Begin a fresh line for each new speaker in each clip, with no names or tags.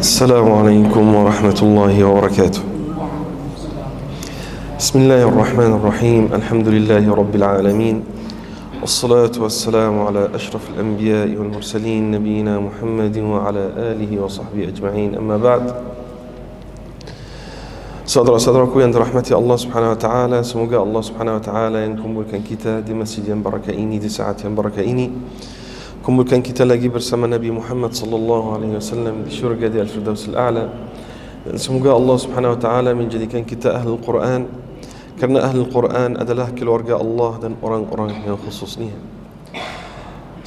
السلام عليكم ورحمة الله وبركاته. بسم الله الرحمن الرحيم. الحمد لله رب العالمين، والصلاة والسلام على أشرف الأنبياء والمرسلين نبينا محمد وعلى آله وصحبه أجمعين. أما بعد, saudara-saudaraku yang dirahmati Allah Subhanahu wa taala, semoga Allah Subhanahu wa taala yang kumpulkan kita di masjid yang barakah ini, di saat yang barakah ini, kumpulkan kita lagi bersama Nabi Muhammad sallallahu alaihi wasallam di syurga di Al-Firdaus Al-A'la. Dan semoga Allah Subhanahu wa taala menjadikan kita ahlul Quran, karena ahlul Quran adalah keluarga Allah dan orang-orang yang khususnya.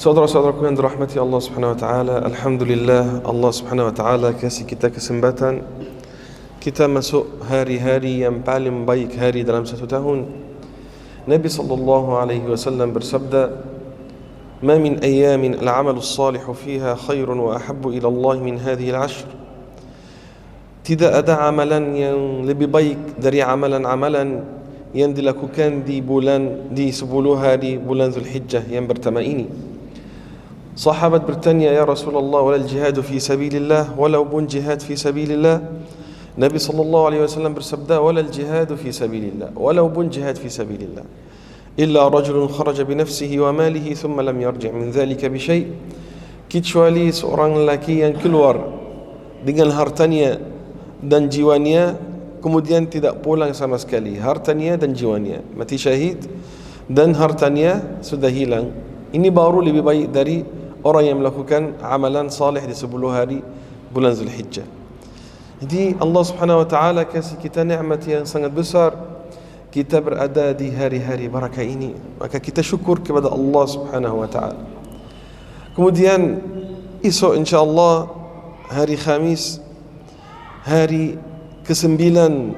Saudara-saudaraku yang dirahmati Allah Subhanahu wa taala, alhamdulillah Allah Subhanahu wa taala kasih kita kesempatan kita masuk hari-hari yang paling baik hari dalam satu tahun. Nabi sallallahu alaihi wasallam bersabda, "Ma min ayyamin al-'amalu as-salihu fiha khairun wa ahabbu ila Allah min hadhihi al-'ashr." Tidak ada amalan yang lebih baik dari amalan-amalan yang dilakukan di 10 hari bulan Zulhijjah yang pertama ini. Sahabat bertanya, "Ya Rasulullah, wala al-jihad fi sabilillah, walau pun jihad fi sabilillah?" Nabi sallallahu alaihi wasallam bersabda, "Wala al-jihad fi sabilillah, walau pun jihad fi sabilillah. Illa rajulun kharaja bi nafsihi wa malihi thumma lam yarji' min dhalika bi syai'." Kecuali seorang lelaki yang keluar dengan hartanya dan jiwanya kemudian tidak pulang sama sekali. Hartanya dan jiwanya mati syahid dan hartanya sudah hilang. Ini baru lebih baik dari orang yang melakukan amalan salih di 10 hari bulan Zulhijjah. Jadi Allah Subhanahu wa taala kasih kita nikmat yang sangat besar. Kita berada di hari-hari barakah ini, maka kita syukur kepada Allah Subhanahu wa taala. Kemudian esok insyaallah hari Khamis, hari ke-9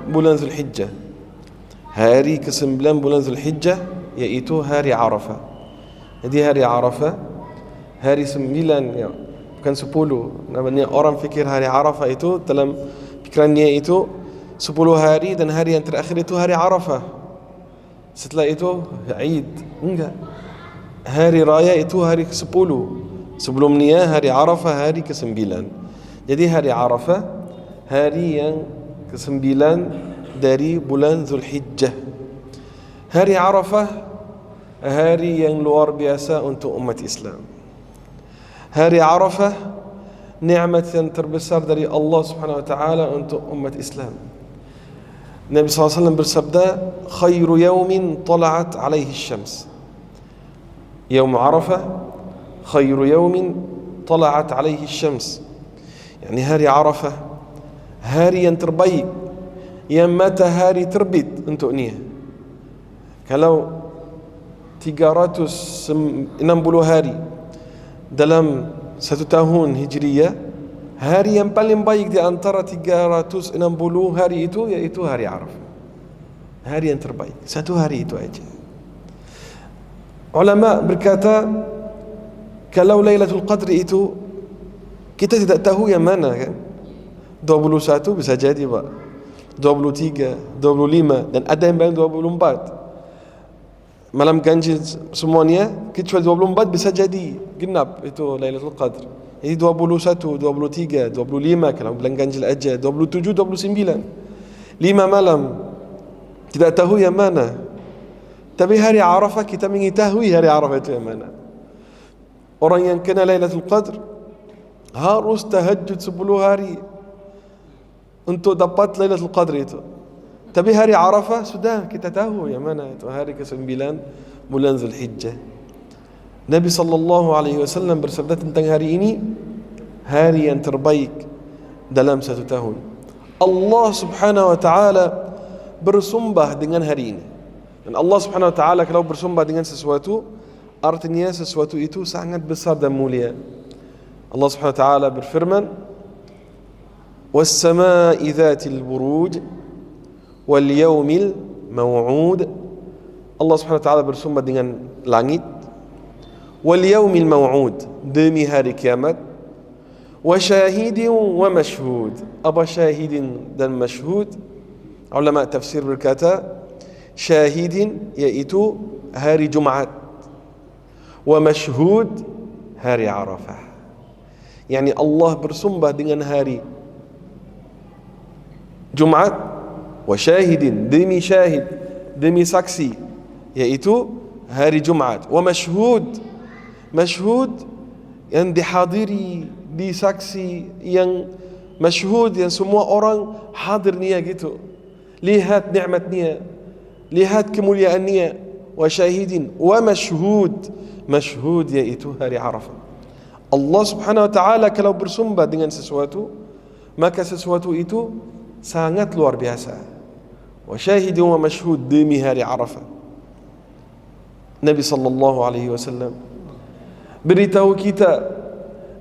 bulan Zulhijjah. Hari ke-9 bulan Zulhijjah yaitu hari Arafah. Jadi hari Arafah, hari 9 ya, bukan 10. Namanya orang fikir hari Arafah itu dalam pikirannya itu 10 hari dan hari yang terakhir itu hari Arafah. Setelah itu Eid. Enggak. Hari raya itu hari ke-10. Sebelumnya hari Arafah hari ke-9. Jadi hari Arafah hari yang ke-9 dari bulan Zulhijjah. Hari Arafah hari yang luar biasa untuk umat Islam. Hari Arafah nikmat yang terbesar dari Allah Subhanahu wa taala untuk umat Islam. Nabi SAW bersabda, "Khairu yawmin tala'at alaihi syams." Yawm Arafah khairu yawmin tala'at alaihi syams. Yani hari Arafah hari yang terbaik yang matahari terbit untuknya. Kalau 360 hari dalam satu tahun Hijriyah, hari yang paling baik di antara 360 hari itu yaitu hari Arafah. Hari yang terbaik, satu hari itu aja. Ulama berkata, kalau Lailatul Qadri itu kita tidak tahu yang mana kan. 21 bisa jadi Pak, 23, 25 dan ada yang bilang 24. Malam ganjil semuanya kecuali 24 bisa jadi genap itu Lailatul Qadr. Jadi 21, 23, 25 kalau bulan ganjil aja, 27, 29. 5 malam tidak tahu yang mana. Tapi hari Arafah kita mengetahui hari Arafah itu yang mana. Orang yang kena Lailatul Qadr harus tahajud 10 hari untuk dapat Lailatul Qadr itu. Tapi hari Arafah sudah kita tahu yang mana itu hari ke-9 bulan Zulhijjah. Nabi sallallahu alaihi wasallam bersabda tentang hari ini, hari yang terbaik dalam satu tahun. Allah Subhanahu wa taala bersumpah dengan hari ini. Dan Allah Subhanahu wa taala kalau bersumpah dengan sesuatu, artinya sesuatu itu sangat besar dan mulia. Allah Subhanahu wa taala berfirman, "Was-samaa'i dzatil buruj wal yaumil maw'ud." Allah Subhanahu wa taala bersumpah dengan langit, wal yaumil maw'ud, demi hari kiamat, wa syahidin wa mashhud. Apa syahidin dan mashhud? Ulama tafsir berkata, syahidin yaitu hari Jumat, wa mashhud hari Arafah. Yani Allah bersumpah dengan hari Jumat, wa syahidin, demi syahid, demi saksi, yaitu hari Jumat. Wa mashhud, mashhud yang dihadiri, disaksi, yang mashhud yang semua orang hadir niya gitu. Lihat nikmat niya, lihat kemuliaan niya. Wa syahidin, wa mashhud, mashhud yaitu hari Arafah. Allah Subhanahu wa taala kalau bersumpah dengan sesuatu, maka sesuatu itu sangat luar biasa. Wa syahidin wa mashhud, demi hari Arafah. Nabi sallallahu alaihi wasallam beritahu kita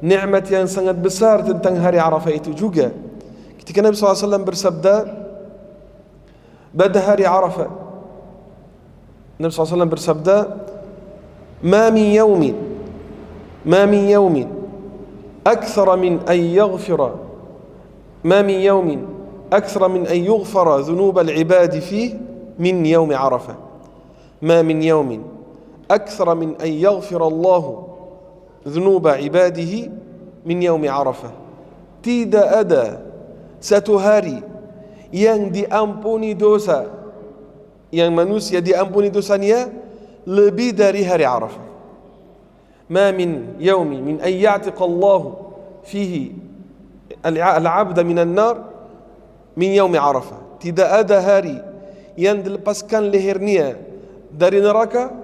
nikmat yang sangat besar tentang hari Arafah itu juga. Ketika Nabi sallallahu alaihi wasallam bersabda pada hari Arafah, Nabi sallallahu alaihi wasallam bersabda, "Ma min yawmin akthara min an yaghfira ما من يوم أكثر من أن يغفر ذنوب العباد فيه من يوم عرفة ما من يوم أكثر من أن يغفر الله ذنوب عباده من يوم عرفة." Tidak ada satu hari yang diampuni dosa, yang manusia diampuni dosanya lebih dari hari Arafah. ما من يوم من أن يعتق الله فيه العبد من النار من يوم عرفة. Tidak ada hari yang dilepaskan lehernya dari neraka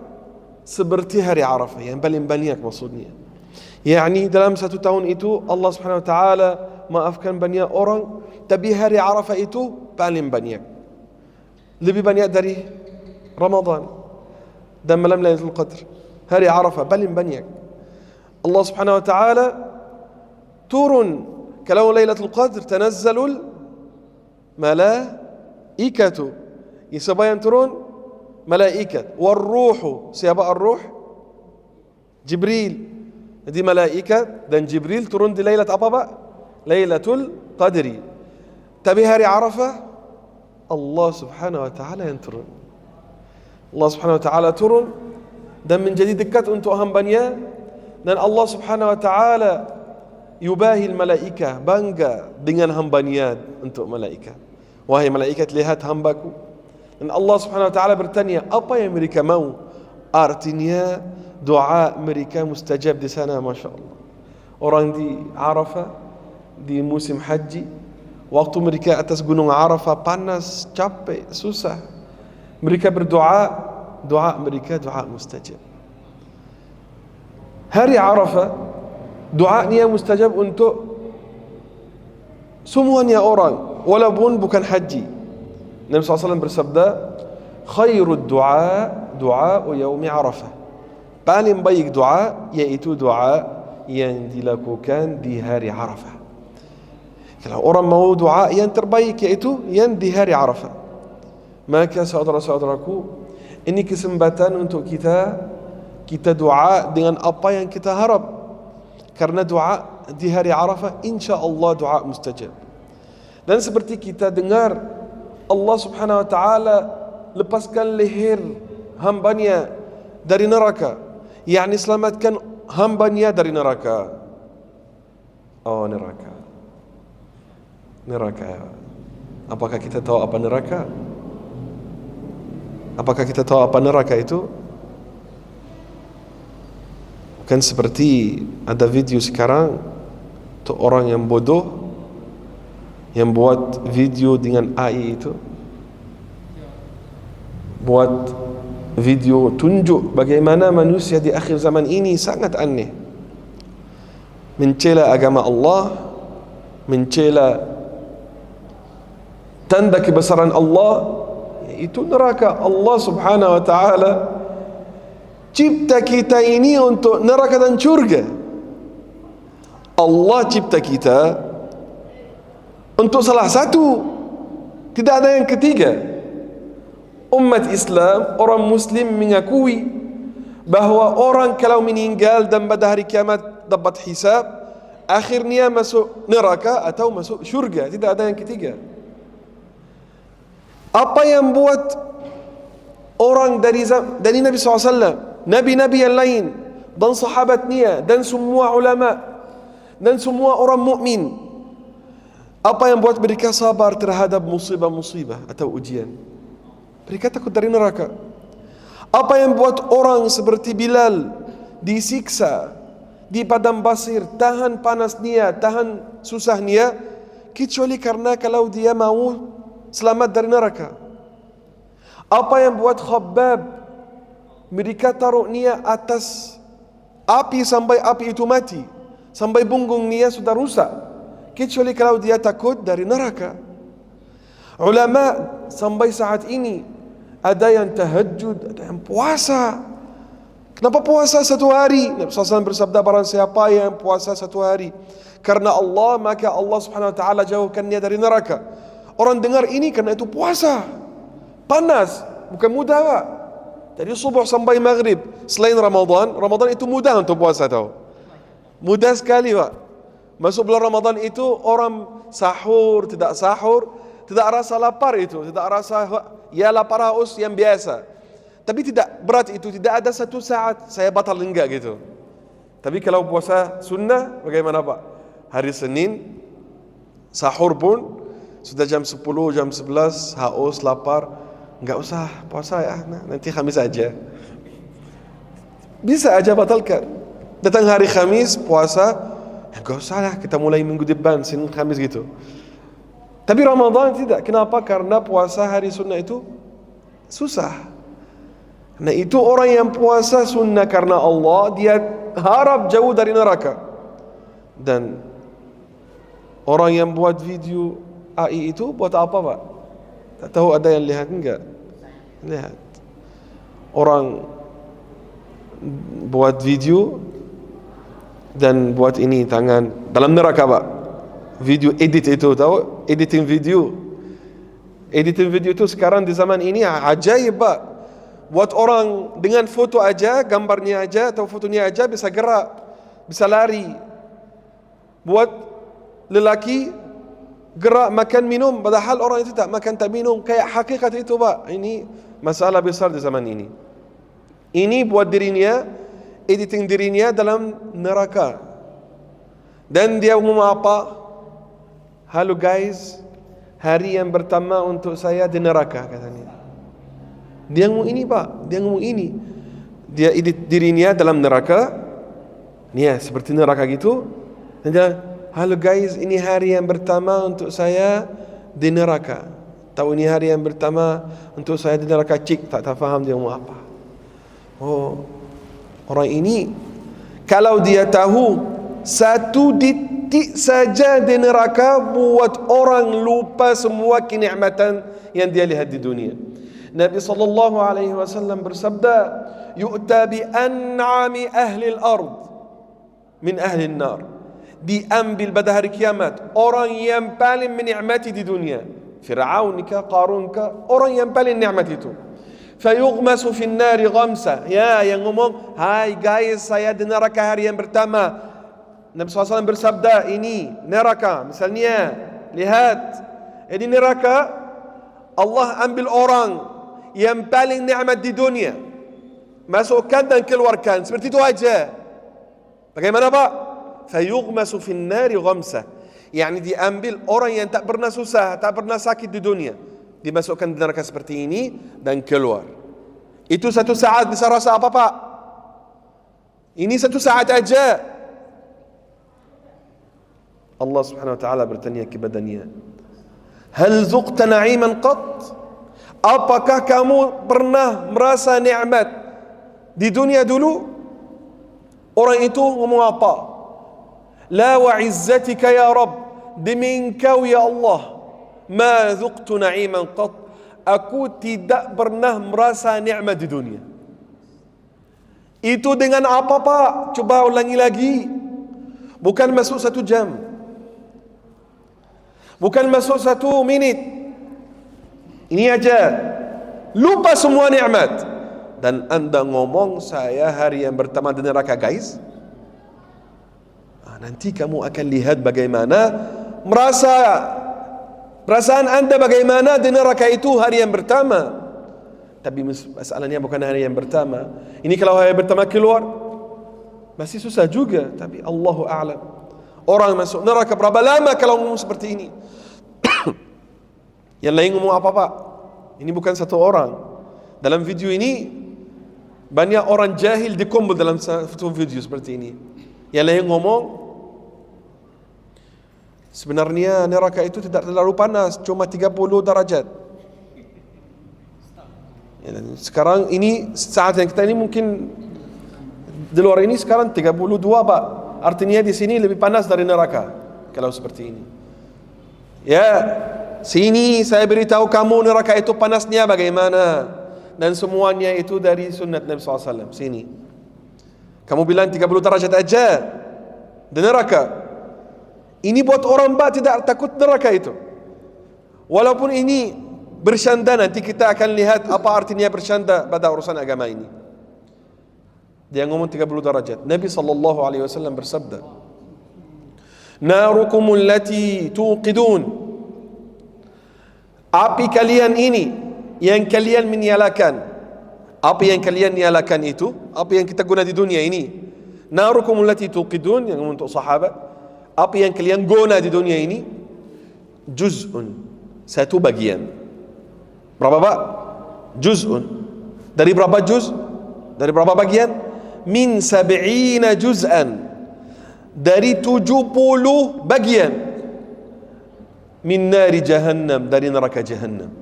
seperti hari Arafah, yang paling banyak maksudnya. Yani dalam satu tahun itu Allah Subhanahu wa taala maafkan banyak orang, tapi hari Arafah itu paling banyak. Lebih banyak dari Ramadan dan malam Lailatul Qadar. Hari Arafah paling banyak. Allah Subhanahu wa taala turun kalau Lailatul Qadr, tanazzalul malaikatu, siapa yang turun? Malaikat. Warruhu, siapa ar-ruh? Jibril. Jadi malaikat dan Jibril turun di Lailat apa Pak? Lailatul Qadri. Tapi hari Arafah Allah Subhanahu wa taala yang turun. Allah Subhanahu wa taala turun dan menjadi dekat untuk hambanya, dan Allah Subhanahu wa taala yubahil malaika, bangga dengan hambanya untuk malaikat. Wahai malaikat, lihat hambaku. Dan Allah Subhanahu wa taala bertanya, apa yang mereka mau? Artinya doa mereka mustajab di sana, masya-Allah. Orang di Arafah di musim haji, waktu mereka atas gunung Arafah panas, capek, susah, mereka berdoa, doa mereka doa mustajab. Hari Arafah doanya mustajab untuk semuanya orang, walaupun bukan haji. Nabi SAW bersabda, khairud du'a du'a yaumi Arafah. Paling baik doa yaitu doa yang dilakukan di hari Arafah. Kalau orang mau doa yang terbaik yaitu yang di hari Arafah, maka saudara-saudaraku, ini kesempatan untuk kita doa dengan apa yang kita harap. Karena doa di hari Arafah insya-Allah doa mustajab. Dan seperti kita dengar, Allah Subhanahu wa taala lepaskan leher hambanya dari neraka, yakni selamatkan hambanya dari neraka. Oh, neraka. Neraka. Apakah kita tahu apa neraka? Apakah kita tahu apa neraka itu? Kan seperti ada video sekarang untuk orang yang bodoh yang buat video dengan AI itu, buat video tunjuk bagaimana manusia di akhir zaman ini sangat aneh, mencela agama Allah, mencela tanda kebesaran Allah, yaitu neraka. Allah Subhanahu wa taala cipta kita ini untuk neraka dan surga. Allah cipta kita untuk salah satu, tidak ada yang ketiga. Umat Islam, orang Muslim mengakui bahawa orang kalau meninggal dan pada hari kiamat dapat hisab, akhirnya masuk neraka atau masuk surga, tidak ada yang ketiga. Apa yang buat orang dari Nabi SAW, Nabi-Nabi yang lain dan sahabatnya dan semua ulama dan semua orang mukmin, Apa yang buat mereka sabar terhadap musibah-musibah atau ujian? Mereka takut dari neraka. Apa yang buat orang seperti Bilal disiksa di padang pasir, tahan panas dia, tahan susah dia, kecuali karena kalau dia mau selamat dari neraka. Apa yang buat Khabbab mereka taruh dia atas api sampai api itu mati, sampai punggung dia sudah rusak, kecuali kalau dia takut dari neraka. Ulama sampai saat ini ada yang tahajud, ada yang puasa. Kenapa puasa satu hari? Nabi SAW bersabda, barang siapa yang puasa satu hari karena Allah, maka Allah Subhanahu Wa Taala jauhkan dia dari neraka. Orang dengar ini karena itu puasa, panas, bukan mudah Pak. Dari subuh sampai maghrib. Selain Ramadan itu mudah untuk puasa tahu. Mudah sekali Pak. Masuk bulan Ramadan itu orang sahur, tidak rasa lapar itu, tidak rasa ya lapar haus yang biasa. Tapi tidak berat itu, tidak ada satu saat saya batal enggak gitu. Tapi kalau puasa sunnah bagaimana Pak? Hari Senin sahur pun sudah jam 10, jam 11 haus, lapar, enggak usah puasa ya, nanti Khamis aja. Bisa aja batalkan. Datang hari Khamis puasa, enggak usah lah, kita mulai minggu depan, Senin Khamis gitu. Tapi Ramadan tidak. Kenapa? Karena puasa hari sunnah itu susah. Nah itu orang yang puasa sunnah karena Allah, dia harap jauh dari neraka. Dan orang yang buat video AI itu buat apa Pak? Tak tahu ada yang lihat enggak? Lihat. Orang buat video dan buat ini tangan dalam neraka Pak. Video edit itu tahu? Editing video itu sekarang di zaman ini ajaib Pak. Buat orang dengan foto aja, gambarnya aja atau fotonya aja bisa gerak, bisa lari. Buat lelaki gerak makan minum, padahal orang itu tak makan tak minum. Kayak hakikat itu Pak. Ini masalah besar di zaman ini. Ini buat dirinya, editing dirinya dalam neraka. Dan dia umum apa? Halo guys, hari yang pertama untuk saya di neraka katanya. Dia ngomong ini Pak, dia ngomong ini. Dia edit dirinya dalam neraka. Nih seperti neraka gitu. Dan dia, halo guys, ini hari yang pertama untuk saya di neraka. Tahu ini hari yang pertama untuk saya di neraka. Cik, tak faham dia ngomong apa. Oh, orang ini kalau dia tahu satu detik saja di neraka, buat orang lupa semua kenikmatan yang dia lihat di dunia. Nabi sallallahu alaihi wasallam bersabda, "Yu'ta bi an'ami ahli al-ard min ahli an-nar." Diambil pada hari kiamat orang yang paling menikmati di dunia. Fir'aun ke, Qarun ke, orang yang paling nikmat itu. Fayughmasu fi an-nari ghamsa. Ya, yang ngomong, "Hai guys, saya di neraka hari yang pertama." Nabi SAW bersabda, ini neraka. Misalnya, lihat, ini neraka. Allah ambil orang yang paling nikmat di dunia, masukkan dan keluarkan, seperti itu aja. Bagaimana Pak? Fayughmasu fin nari ghamsa. Yani diambil orang yang tak pernah susah, tak pernah sakit di dunia, dimasukkan di neraka seperti ini dan keluar. Itu satu saat bisa rasa apa Pak? Ini satu saat aja. Allah Subhanahu wa taala bertanya kepadanya, "Hal zuqta na'iman qat?" Apakah kamu pernah merasa nikmat di dunia dulu? Orang itu ngomong apa? La wa izzatika ya Rabb, demi engkau ya Allah, ma zuqtu na'iman qat, aku tidak pernah merasa nikmat di dunia. Itu dengan apa Pak? Coba ulangi lagi. Bukan masuk 1 jam, bukan masuk 1 menit. Ini aja, lupa semua nikmat. Dan anda ngomong saya hari yang pertama di neraka guys. Nanti kamu akan lihat bagaimana perasaan anda bagaimana di neraka itu hari yang pertama. Tapi masalahnya bukan hari yang pertama. Ini kalau hari yang pertama keluar masih susah juga. Tapi Allahu a'lam. orang masuk neraka. Berapa lama kalau ngomong seperti ini? Yang lain ngomong apa Pak? Ini bukan satu orang. Dalam video ini banyak orang jahil dikumpul dalam satu video seperti ini. Yang lain ngomong sebenarnya neraka itu tidak terlalu panas, cuma 30 derajat. Sekarang ini saat yang kita ini mungkin di luar ini sekarang 32 Pak. Artinya di sini lebih panas dari neraka kalau seperti ini. Ya, sini saya beritahu kamu neraka itu panasnya bagaimana, dan semuanya itu dari sunnat Nabi SAW. Sini kamu bilang 30 derajat aja di neraka. Ini buat orang Pak tidak takut neraka itu. Walaupun ini bersyanda, nanti kita akan lihat apa artinya bersyanda pada urusan agama ini. Dia ngomong 30 derajat. Nabi SAW bersabda, narukumul lati tuqidun, api kalian ini yang kalian menyalakan. Api yang kalian nyalakan itu api yang kita guna di dunia ini. Narukumul lati tuqidun, yang untuk sahabat, api yang kalian guna di dunia ini, juz'un, satu bagian. Berapa Pak? Juz'un. Dari berapa juz? Dari berapa bagian? Min 70 juz'an. Dari 70 bagian. Min nari jahannam, dari neraka jahannam.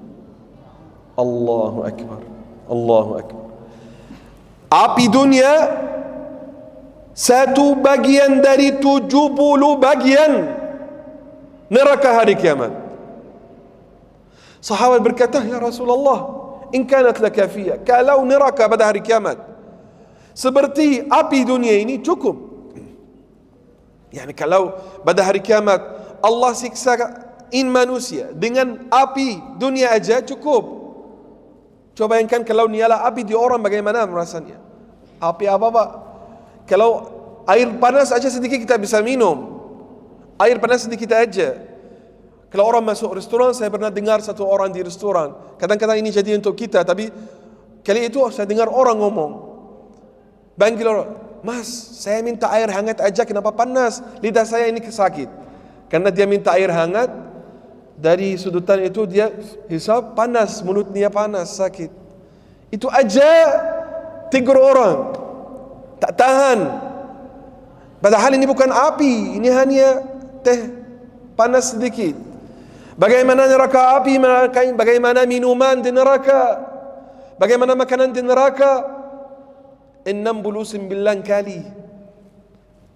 Allahu Akbar. Allahu Akbar. Api dunia satu bagian dari 70 bagian neraka hari kiamat. Sahabat berkata, ya Rasulullah, in kanat lakafiyah, kalau neraka pada hari kiamat seperti api dunia ini cukup. Yani kalau pada hari kiamat Allah siksa manusia dengan api dunia aja cukup. Coba bayangkan kalau nyala api di orang, bagaimana rasanya? Api apa Pak? Kalau air panas aja sedikit kita bisa minum. Air panas sedikit aja. Kalau orang masuk restoran, saya pernah dengar satu orang di restoran. Kadang-kadang ini jadi untuk kita, tapi kali itu saya dengar orang ngomong. Panggil orang, Mas, saya minta air hangat aja, kenapa panas? Lidah saya ini sakit. Karena dia minta air hangat, dari sudutan itu dia hisap panas, mulutnya panas, sakit. Itu aja tegur orang, tak tahan. Padahal ini bukan api, ini hanya teh panas sedikit. Bagaimana neraka api, bagaimana minuman di neraka, bagaimana makanan di neraka. 69 kali.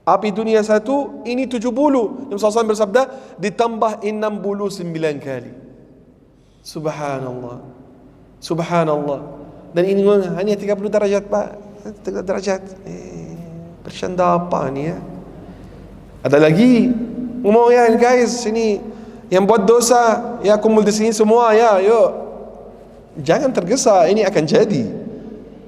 Api dunia satu, ini 70. Nabi SAW bersabda, ditambah 69 kali. Subhanallah. Subhanallah. Dan ini hanya 30 derajat Pak. 30 derajat. Bercanda apa ni ya? Ada lagi. Ngomong ya guys, sini yang buat dosa, ya kumpul di sini semua ya, yuk. Jangan tergesa, ini akan jadi.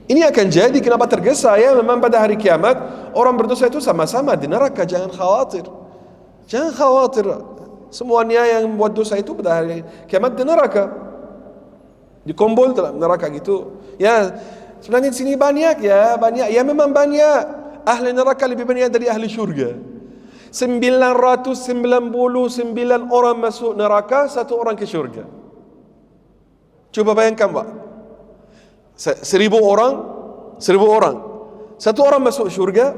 Ini akan jadi, kenapa tergesa ya? Memang pada hari kiamat orang berdosa itu sama-sama di neraka, jangan khawatir. Jangan khawatir. Semuanya yang buat dosa itu pada hari kiamat di neraka. Dikumpul dalam neraka gitu. Ya, sebenarnya di sini banyak ya, banyak. Ya memang banyak. Ahli neraka lebih banyak dari ahli syurga. 999 orang masuk neraka, satu orang ke syurga. Coba bayangkan Pak, 1000 orang, satu orang masuk syurga,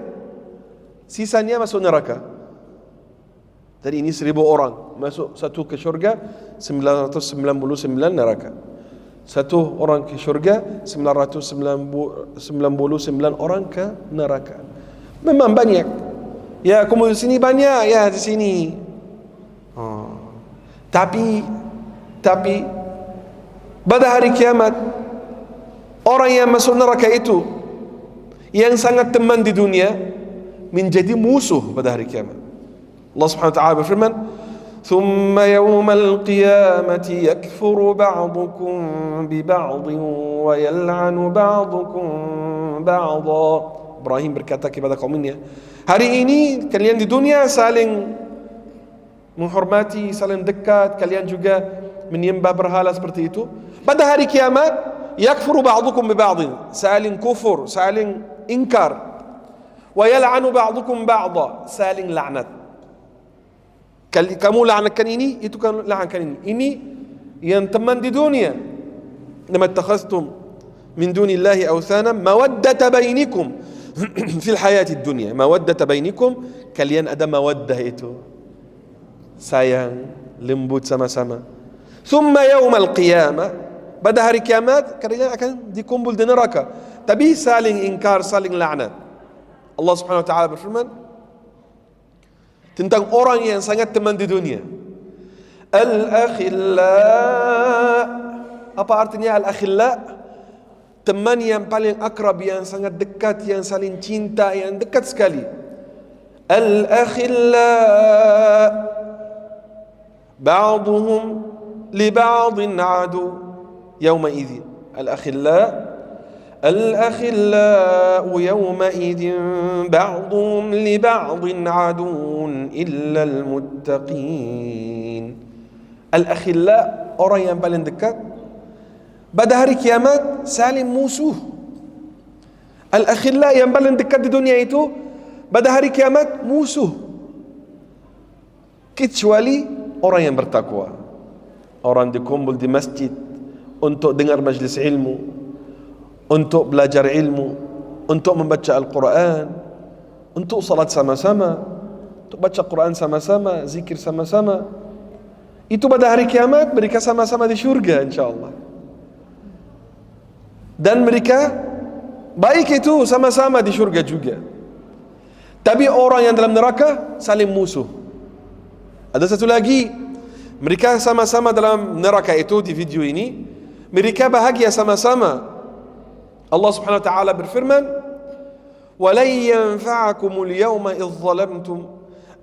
sisanya masuk neraka. Jadi ini 1000 orang masuk, satu ke syurga, 999 neraka. Satu orang ke syurga, 999 orang ke neraka. Memang banyak. Ya, kumpul di sini banyak ya di sini. Tapi pada hari kiamat orang yang masuk neraka itu yang sangat teman di dunia menjadi musuh pada hari kiamat. Allah Subhanahu wa taala berfirman, ثم يوم القيامة يكفر بعضكم ببعض ويلعن بعضكم بعضا. Ibrahim berkata kepada kaumnya, hari ini kalian di dunia saling menghormati, saling dekat, kalian juga menyembah berhala seperti itu. Pada hari kiamat, yakfuru ba'dukum bi ba'din, saling kufur, saling ingkar. Wa yal'anu ba'dukum ba'da, saling laknat. Kamu la'ankan ini, itu kan la'ankan ini. Ini yang teman di dunia. Lama takhastum min dunillahi awthana mawaddata bainikum fil hayati dunia. Mawaddata bainikum, kalian ada mawaddah itu. Sayang, lembut sama-sama. Thumma yawmal qiyamah, pada hari kiamat kalian akan dikumpul di neraka. Tapi saling ingkar, saling laknat. Allah Subhanahu wa taala berfirman tentang orang yang sangat teman di dunia. Al-akhilla. Apa artinya al-akhilla? Teman yang paling akrab, yang sangat dekat, yang saling cinta, yang dekat sekali. Al-akhilla ba'duhum li ba'din adu yawma idhin. الأخلاء يومئذ بعضهم لبعض عدو إلا المتقين. الأخلاء orang yang paling dekat pada hari kiamat saling musuh. Al-akhilla yang paling dekat di dunia itu pada hari kiamat musuh, kecuali orang yang bertakwa. Orang dikumpul di masjid untuk dengar majlis ilmu, untuk belajar ilmu, untuk membaca Al-Quran, untuk salat sama-sama, untuk baca Quran sama-sama, zikir sama-sama. Itu pada hari kiamat mereka sama-sama di syurga insyaAllah. Dan mereka baik itu sama-sama di syurga juga. Tapi orang yang dalam neraka saling musuh. Ada satu lagi, mereka sama-sama dalam neraka itu di video ini, mereka bahagia sama-sama. Allah Subhanahu wa taala berfirman, "Walan yanfa'akumul yawma idh zalamtum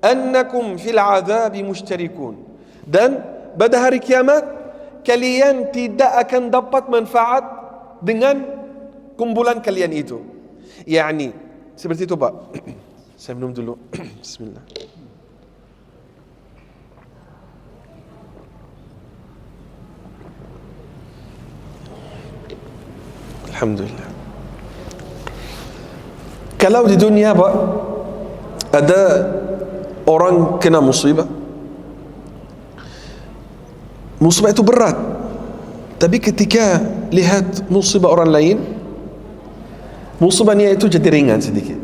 annakum fil 'adzabi mushtarikun." Dan pada hari kiamat kalian tidak akan dapat manfaat dengan kumpulan kalian itu. Yani seperti itu, Pak. Saya minum dulu. Bismillah. Alhamdulillah. Kalau di dunia, Pak, ada orang kena musibah itu berat. Tapi ketika lihat musibah orang lain, musibahnya itu jadi ringan sedikit.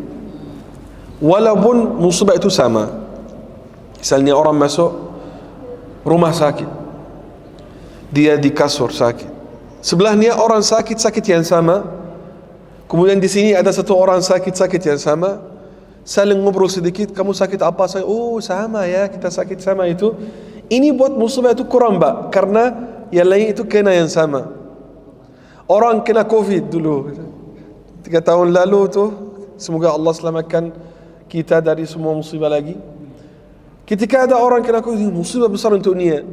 Walaupun musibah itu sama. Misalnya orang masuk rumah sakit, dia di kasur sakit, sebelahnya orang sakit yang sama, kemudian di sini ada satu orang sakit yang sama, saling ngobrol sedikit, kamu sakit apa? Saya, oh sama ya, kita sakit sama itu. Ini buat musibah itu kurang, Pak, karena yang lain itu kena yang sama. Orang kena COVID dulu 3 tahun lalu tuh, semoga Allah selamatkan kita dari semua musibah lagi. Ketika ada orang kena COVID, musibah besar untuk dunia.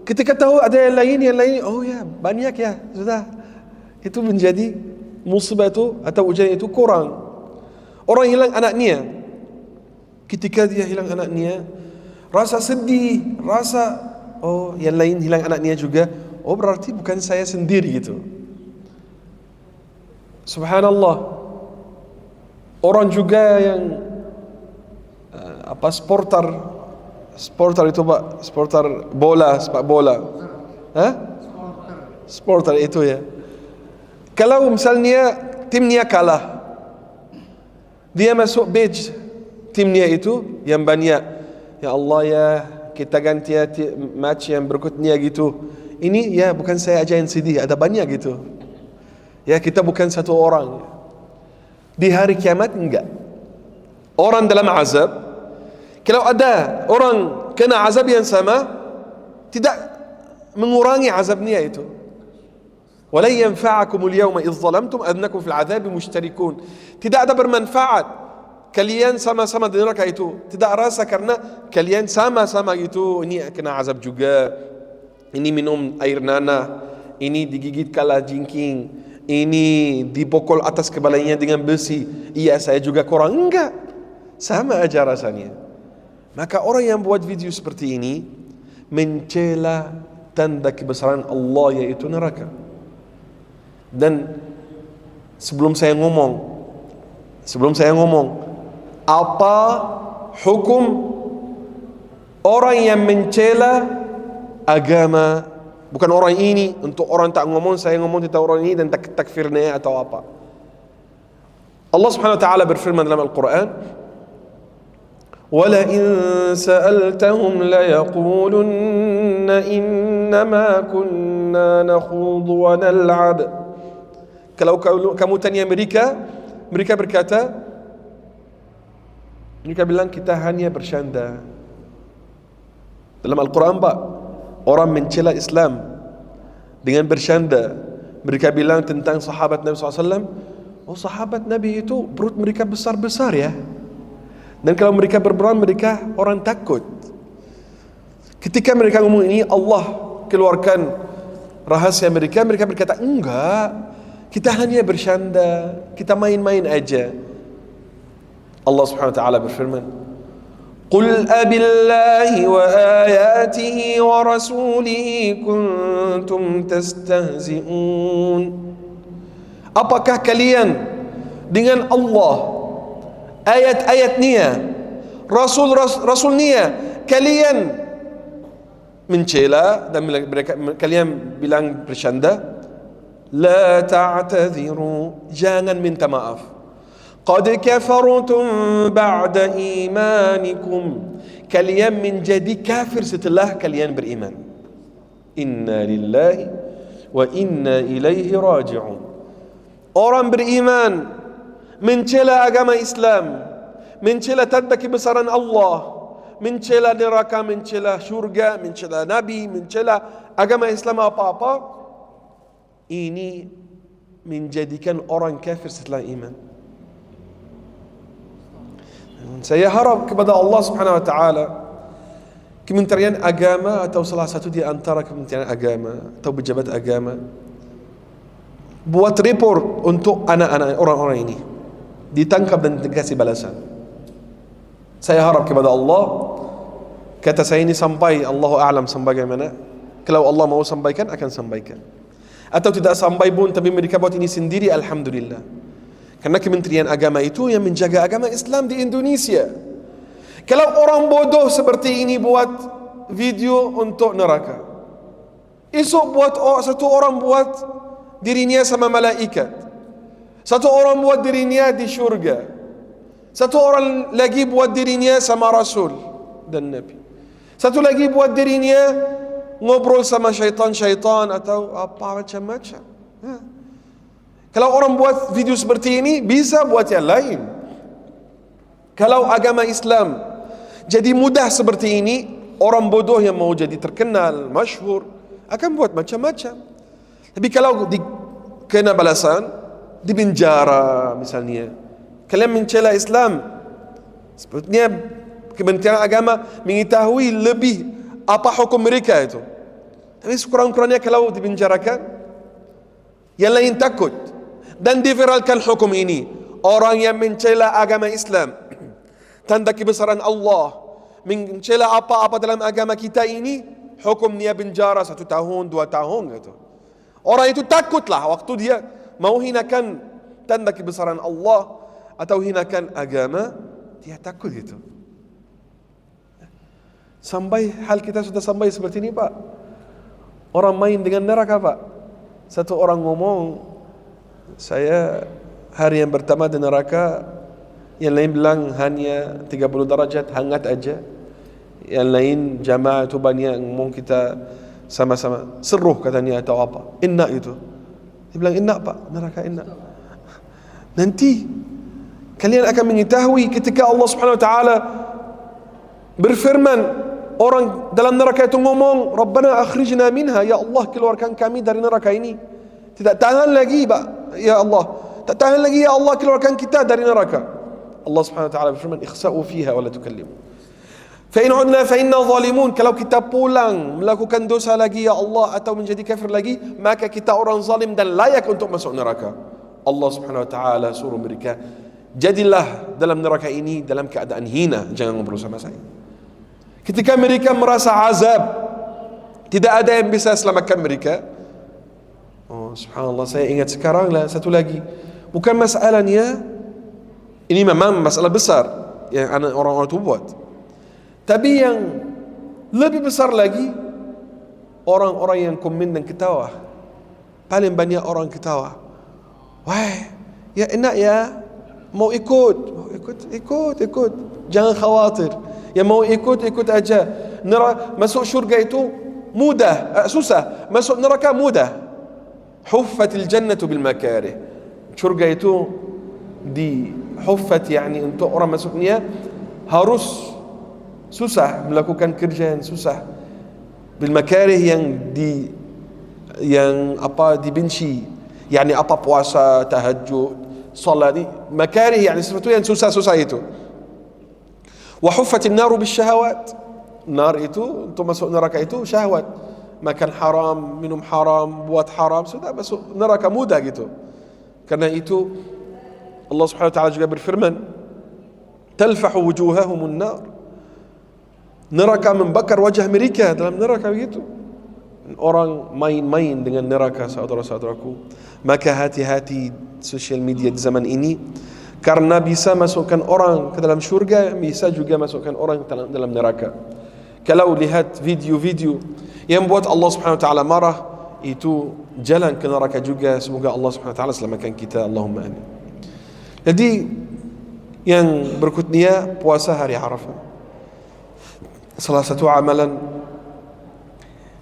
Ketika tahu ada yang lain, oh ya banyak ya, sudah. Itu menjadi musibah itu atau ujian itu kurang. Orang hilang anaknya, ketika dia hilang anaknya, rasa sedih, rasa oh yang lain hilang anaknya juga, oh berarti bukan saya sendiri gitu. Subhanallah. Orang juga yang sporter itu, Pak, sporter bola, sepak bola. Sporter itu ya. Kalau misalnya timnya kalah, dia masuk badge timnya itu yang banyak. Ya Allah ya, kita ganti match yang berikutnya gitu. Ini ya bukan saya aja yang sedih, ada banyak gitu. Ya kita bukan satu orang. Di hari kiamat enggak. Orang dalam azab, kalau ada orang kena azab yang sama, tidak mengurangi azabnya itu. Wala yanfa'akumul yawma idh zalamtum annakum fil 'adzabi mushtarikun. Tidak ada bermanfaat kalian sama-sama di neraka itu. Tidak rasa karena kalian sama-sama itu. Ini kena azab juga. Ini minum air nanah. Ini digigit kala jingking. Ini dipukul atas kepalanya dengan besi. Iya saya juga kurang. Enggak. Sama aja rasanya. Maka orang yang buat video seperti ini mencela tanda kebesaran Allah, yaitu neraka. Dan sebelum saya ngomong apa hukum Orang yang mencela agama, bukan orang ini, untuk orang tak ngomong, saya ngomong tentang orang ini dan takfirnya atau apa. Allah Subhanahu wa taala berfirman dalam Al-Quran, وَلَئِن سَأَلْتَهُمْ لَيَقُولُنَّ إِنَّمَا كُنَّا نَخُوضُ وَنَلْعَبُ. Kalau kamu tanya mereka berkata, mereka bilang kita hanya bercanda. Dalam Al-Quran Pak, orang mencela Islam dengan bercanda. Mereka bilang tentang sahabat Nabi SAW, oh sahabat Nabi itu perut mereka besar-besar ya. Dan kalau mereka berperang, mereka orang takut. Ketika mereka ngomong ini, Allah keluarkan rahasia mereka. Mereka berkata, enggak, kita hanya bercanda, kita main-main aja. Allah Subhanahu wa taala berfirman, قُلْ أَبِاللَّهِ وَآيَاتِهِ وَرَسُولِهِ كُنْتُمْ تَسْتَهْزِئُونَ. Apakah kalian dengan Allah, ayat-ayatnya, rasulnya kalian mencela dan kalian bilang bercanda? La ta'tadhiru, jangan minta maaf. Qad kafartum ba'da imanikum, kalian menjadi kafir setelah kalian beriman. Inna lillahi wa inna ilaihi raji'un. Orang beriman mencela agama Islam, mencela tanda kebesaran Allah, mencela neraka, mencela syurga, mencela Nabi, mencela agama Islam apa-apa, ini menjadikan orang kafir setelah iman. Saya harap kepada Allah Subhanahu wa taala, Kementerian Agama atau salah satu di antara Kementerian Agama atau pejabat agama buat report untuk anak-anak orang-orang ini, ditangkap dan dikasih balasan. Saya harap kepada Allah, kata saya ini sampai, Allahu a'lam sampai bagaimana. Kalau Allah mau sampaikan, akan sampaikan. Atau tidak sampai pun, tapi mereka buat ini sendiri, alhamdulillah. Karena Kementerian Agama itu yang menjaga agama Islam di Indonesia. Kalau orang bodoh seperti ini buat video untuk neraka, esok satu orang buat dirinya sama malaikat, satu orang buat dirinya di syurga, satu orang lagi buat dirinya sama Rasul dan Nabi, satu lagi buat dirinya ngobrol sama syaitan-syaitan atau apa macam-macam. Kalau orang buat video seperti ini, bisa buat yang lain. Kalau agama Islam jadi mudah seperti ini, orang bodoh yang mau jadi terkenal, masyhur, akan buat macam-macam. Tapi kalau kena balasan, di penjara misalnya, kalian mencela Islam, sepertinya Kementerian Agama mengetahui lebih apa hukum mereka itu. Tapi sekurang-kurangnya kalau dipenjarakan, yang lain takut dan diviralkan hukum ini. Orang yang mencela agama Islam, tanda kebesaran Allah, mencela apa-apa dalam agama kita ini, hukumnya penjara 1 tahun, 2 tahun gitu. Orang itu takutlah waktu dia mau hinakan tanda kebesaran Allah atau hinakan agama, dia takut gitu. Sampai hal kita sudah sampai seperti ini Pak. Orang main dengan neraka Pak. Satu orang ngomong, saya hari yang pertama di neraka, yang lain bilang hanya 30 derajat hangat aja, yang lain jamaah itu banyak ngomong kita sama-sama seruh katanya atau apa, enak itu. Dia bilang enak Pak, neraka enak. Nanti kalian akan mengetahui ketika Allah Subhanahu wa taala berfirman, orang dalam neraka itu ngomong, Rabbana akhrijna minha, ya Allah keluarkan kami dari neraka ini. Tidak tahan lagi Pak, ya Allah, tak tahan lagi ya Allah, keluarkan kita dari neraka. Allah Subhanahu wa taala berfirman, ikhsa'u fiha wa la tukallimu. Fa in 'udna fa inna zalimun. Kalau kita pulang melakukan dosa lagi ya Allah atau menjadi kafir lagi, maka kita orang zalim dan layak untuk masuk neraka. Allah Subhanahu wa taala suruh mereka, jadilah dalam neraka ini dalam keadaan hina, jangan ngobrol sama saya. Ketika mereka merasa azab, tidak ada yang bisa selamatkan mereka. Oh subhanallah, saya ingat sekarang lah satu lagi. Bukan masalahnya, ini memang masalah besar yang orang-orang itu buat. Tapi yang Lebih besar lagi orang-orang yang komen dan ketawa. Paling banyak orang ketawa. Wah, ya enak ya, mau ikut, ikut. Jangan khawatir. Yang mau ikut aja. Masuk syurga itu mudah, susah. Masuk neraka mudah. Huffatil jannatu bil makarih. Syurga itu huffat, yani untuk orang masuknya harus susah, melakukan kerja yang susah. Bil makarih yang dibenci. Yani apa, puasa, tahajud, salat, makarih, yani sesuatu yang susah-susah itu. Wa huffatin naru bis syahawat. Nar itu, untuk masuk neraka itu syahwat. Makan haram, minum haram, buat haram, sudah masuk neraka mudah gitu. Karena itu Allah Subhanahu wa taala juga berfirman, talfahu wujuhahumun nar. Neraka membakar wajah mereka dalam neraka begitu. Orang main-main dengan neraka, saudara-saudaraku. Maka hati-hati sosial media di zaman ini, karena bisa masukkan orang ke dalam syurga, bisa juga masukkan orang ke dalam neraka. Kalau lihat video-video yang buat Allah Subhanahu wa taala marah, itu jalan ke neraka juga. Semoga Allah Subhanahu wa taala selamatkan kita, Allahumma amin. Jadi yang berikutnya, puasa hari Arafah. Salah satu amalan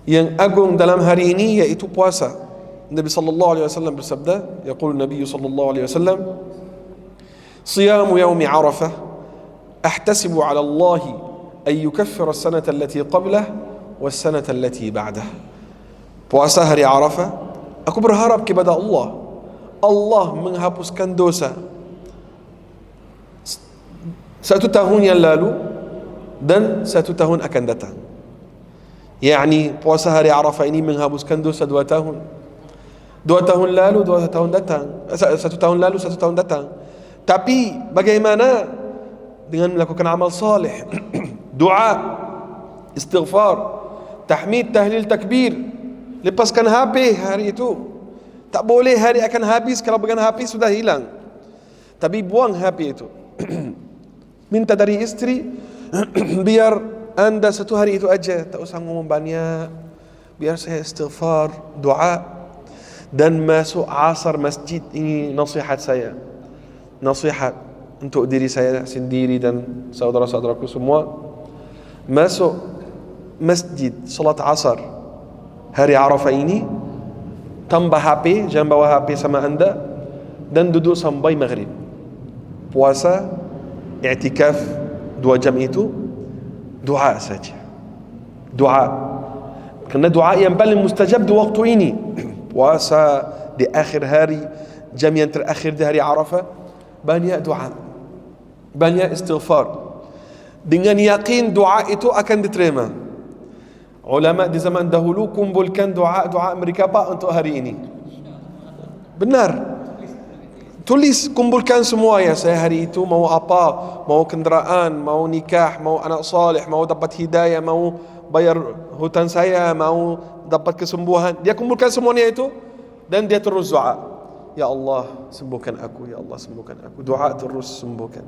yang agung dalam hari ini yaitu puasa. Nabi sallallahu alaihi wasallam bersabda, yaqul Nabi sallallahu alaihi wasallam, "Siyamu yaumi Arafah ahtasibu 'ala Allah an yukaffira as-sanata allati qablah was-sanata allati ba'dah." Puasa hari Arafah, aku berharap kepada Allah, Allah menghapuskan dosa satu tahun yang lalu dan satu tahun akan datang. Yani puasa hari Arafah ini menghapuskan dosa 2 tahun. 2 tahun lalu, 2 tahun datang. 1 tahun lalu, 1 tahun datang. Tapi bagaimana dengan melakukan amal saleh? Doa, istighfar, tahmid, tahlil, takbir. Lepaskan HP hari itu. Tak boleh hari akan habis, kalau bukan HP sudah hilang. Tapi buang HP itu. Minta dari istri, biar anda 1 hari itu aja, tak usah ngomong banyak, biar saya istighfar, doa, dan masuk asar masjid. Ini nasihat saya, nasihat untuk diri saya sendiri dan saudara-saudaraku semua. Masuk masjid salat asar hari Arafah ini, tambah HP, jangan bawa HP sama anda, dan duduk sampai maghrib. Puasa, i'tikaf 2 jam itu, doa saja. Doa. Karena doa yang paling mustajab di waktu ini. Puasa di akhir hari, jam yang terakhir di hari Arafah, banyak doa, banyak istighfar. Dengan yakin doa itu akan diterima. Ulama di zaman dahulu kumpulkan doa-doa mereka Pak untuk hari ini. Benar. Tulis, kumpulkan semua ya. Saya hari itu mau apa? Mau kenderaan, mau nikah, mau anak saleh, mau dapat hidayah, mau bayar hutang saya, mau dapat kesembuhan. Dia kumpulkan semuanya itu dan dia terus doa. Ya Allah, sembuhkan aku. Ya Allah, sembuhkan aku. Doa terus sembuhkan.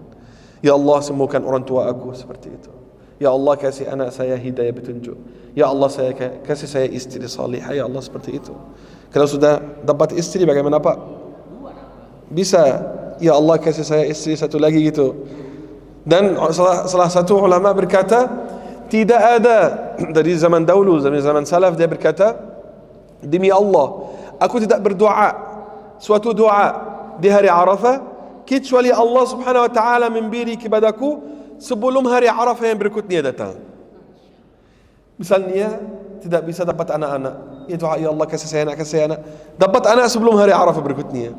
Ya Allah, sembuhkan orang tua aku, seperti itu. Ya Allah, kasih anak saya hidayah petunjuk. Ya Allah, kasih saya istri salihah. Ya Allah, seperti itu. Kalau sudah dapat istri bagaimana Pak? Bisa, ya Allah kasih saya istri 1 lagi gitu. Dan salah satu ulama berkata, tidak ada dari zaman dahulu, dari zaman salaf, dia berkata, demi Allah, aku tidak berdoa suatu doa di hari Arafah kecuali Allah Subhanahu wa taala memberi kepadaku sebelum hari Arafah yang berikutnya datang. Misalnya tidak bisa dapat anak-anak, ya doa, ya Allah kasih saya anak, dapat anak sebelum hari Arafah berikutnya.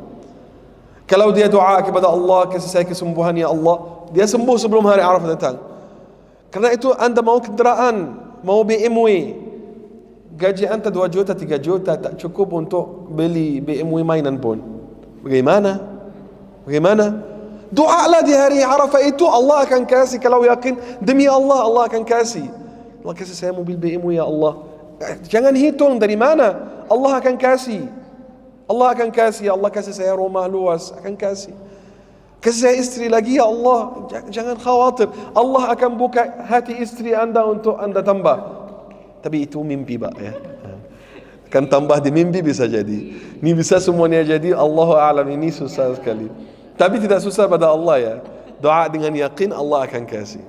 Kalau dia doa kepada Allah, kasih saya kesembuhan ya Allah, dia sembuh sebelum hari Arafah datang. Karena itu anda mau kenderaan, mau BMW, gaji anda 2 juta, 3 juta, tak cukup untuk beli BMW mainan pun. Bagaimana? Doalah di hari Arafah itu, Allah akan kasih. Kalau yakin, demi Allah, Allah akan kasih. Allah kasih saya mobil BMW ya Allah. Jangan hitung dari mana, Allah akan kasih. Allah akan kasih. Allah kasih saya rumah luas, akan kasih. Kasih saya istri lagi ya Allah, jangan khawatir. Allah akan buka hati istri anda untuk anda tambah. tapi itu mimpi Pak ya. Kan tambah di mimpi bisa jadi. Ini bisa semuanya jadi, Allahu a'lam, ini susah sekali. Tapi tidak susah pada Allah ya. Doa dengan yakin Allah akan kasih.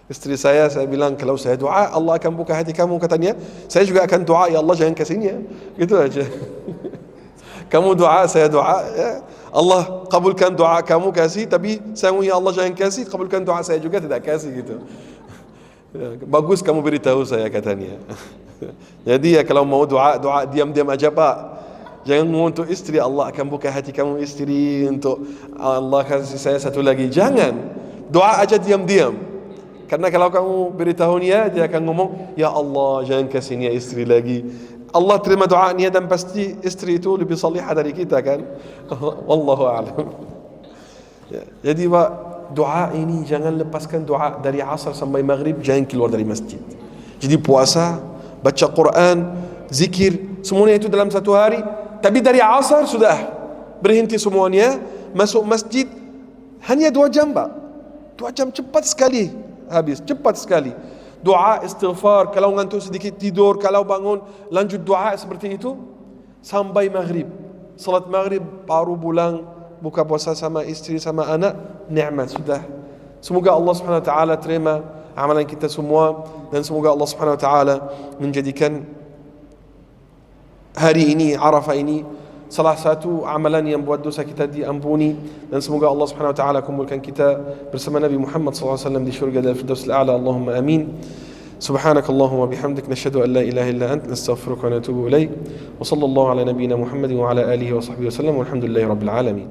Istri saya bilang kalau saya doa Allah akan buka hati kamu, katanya. Saya juga akan doa, ya Allah jangan kasihnya. Gitu aja. Kamu doa, saya doa, ya. Allah kabulkan doa kamu kasih, tapi saya ya Allah jangan kasih, kabulkan doa saya juga tidak kasih gitu. Ya, bagus kamu beritahu saya, katanya. Jadi ya kalau mau doa diam-diam aja Pak. Jangan untuk istri, Allah akan buka hati kamu istri, untuk Allah kasih saya satu lagi. Jangan. Doa aja diam-diam. Karena kalau kamu beritahunya, dia akan ngomong, ya Allah jangan kasihnya istri lagi. Allah terima doanya dan pasti istri itu lebih salihah dari kita kan. Wallahu a'lam. Ya, jadi Pak, doa ini jangan lepaskan doa dari asar sampai maghrib, jangan keluar dari masjid. Jadi puasa, baca Quran, zikir, semuanya itu dalam satu hari. Tapi dari asar sudah berhenti semuanya, masuk masjid hanya 2 jam Pak. 2 jam cepat sekali habis, cepat sekali. Doa, istighfar, kalau ngantuk sedikit tidur, kalau bangun lanjut doa seperti itu sampai maghrib. Salat maghrib baru pulang, buka puasa sama istri sama anak, nikmat sudah. Semoga Allah Subhanahu wa taala terima amalan kita semua, dan semoga Allah Subhanahu wa taala menjadikan hari ini, Arafah ini, salah satu amalan yang buat dosa kita diampuni, dan semoga Allah Subhanahu wa taala kumpulkan kita bersama Nabi Muhammad sallallahu alaihi wasallam di syurga dan firdaus al-a'la. Allahumma amin. Subhanakallahumma bihamdik, nashhadu an la ilaha illa ant, nastaghfiruka wa natubu ilaik. Wa sallallahu ala nabiyyina Muhammadin wa ala alihi wa sahbihi wa sallam, walhamdulillahi rabbil alamin.